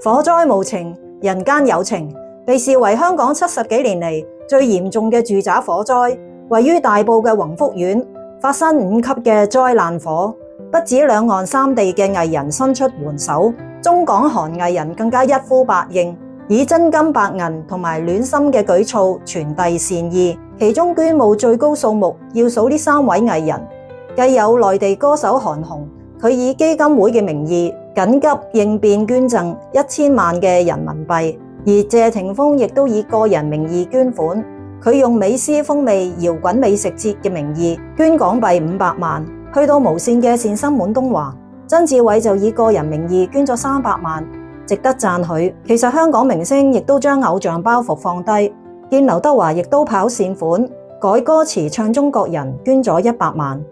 火災無情，人間有情，被視為香港70幾年嚟最嚴重嘅住宅火災。位於大埔嘅宏福苑發生5級嘅災難火，不止兩岸三地嘅藝人伸出援手，中港韓藝人更加一呼百應，以真金白銀同埋暖心嘅舉措傳遞善意。其中捐募最高數目要數呢3位藝人，繼有內地歌手韓紅，佢以基金會嘅名義緊急應變捐贈1000萬嘅人民幣，而謝霆鋒亦都以個人名義捐款，佢用美斯風味搖滾美食節嘅名義捐港幣500萬。去到無線嘅善心滿東華，曾志偉就以個人名義捐咗300萬，值得讚許。其實香港明星亦都將偶像包袱放低，見劉德華亦都跑善款，改歌詞唱中國人，捐咗100萬。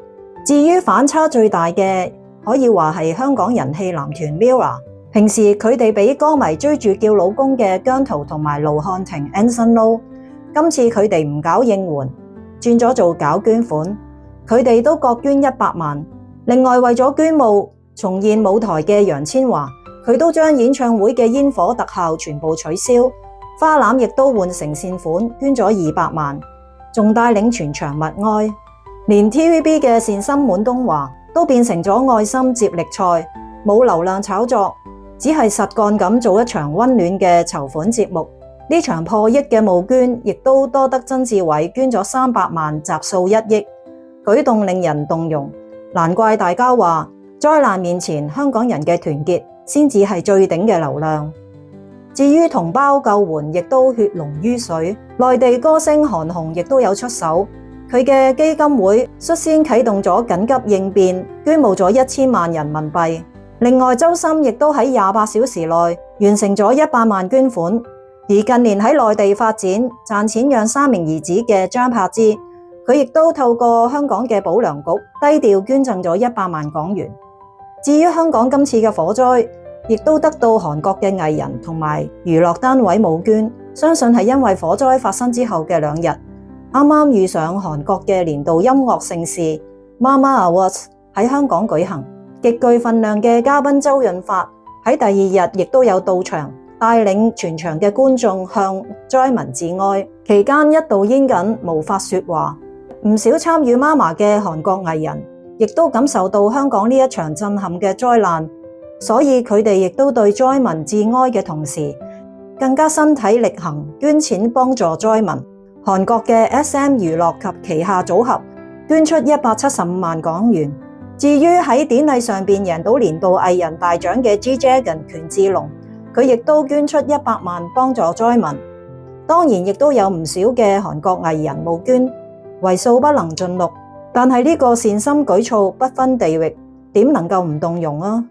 至於反差最大嘅，可以話係香港人氣男團 MIRROR。平時佢哋俾歌迷追住叫老公嘅姜濤同埋盧瀚霆 Anson Lo， 今次佢哋唔搞應援，轉咗做搞捐款，佢哋都各捐100萬。另外為咗捐募重現舞台嘅楊千嬅，佢都將演唱會嘅煙火特效全部取消，花籃亦都換成善款，捐咗200萬，仲帶領全場默哀。連 TVB 嘅善心滿東華都變成咗愛心接力賽，冇流量炒作，只係實幹咁做一場溫暖嘅籌款節目。呢場破億嘅募捐亦都多得曾志偉捐咗300萬，集數1億，舉動令人動容。難怪大家話災難面前香港人嘅團結先至係最頂嘅流量。至於同胞救援亦都血濃於水，內地歌星韓紅亦都有出手，佢嘅基金會率先啟動咗緊急應變，捐募咗1000萬人民幣。另外周深亦都喺28小時內完成咗100萬捐款。而近年喺內地發展賺錢養3名兒子嘅張柏芝，佢亦都透過香港嘅保良局低調捐贈咗100萬港元。至於香港今次嘅火災，亦都得到韓國嘅藝人同埋娛樂單位募捐，相信係因為火災發生之後嘅2日，啱啱遇上韓國嘅年度音樂盛事 Mama Awards 喺香港舉行，極具分量嘅嘉賓周潤發喺第2日亦都有到場，帶領全場嘅觀眾向災民致哀，期間一度煙緊無法說話。唔少參與 Mama 嘅韓國藝人亦都感受到香港呢一場震撼嘅災難，所以佢哋亦都對災民致哀嘅同時，更加身體力行捐錢幫助災民。韓國嘅 SM 娛樂及旗下組合捐出175萬港元。至於喺典禮上邊贏到年度藝人大獎嘅 G-Dragon 權志龍，佢亦都捐出100萬幫助災民。當然亦都有唔少嘅韓國藝人募捐，為數不能盡錄。但係呢個善心舉措不分地域，點能夠唔動容啊？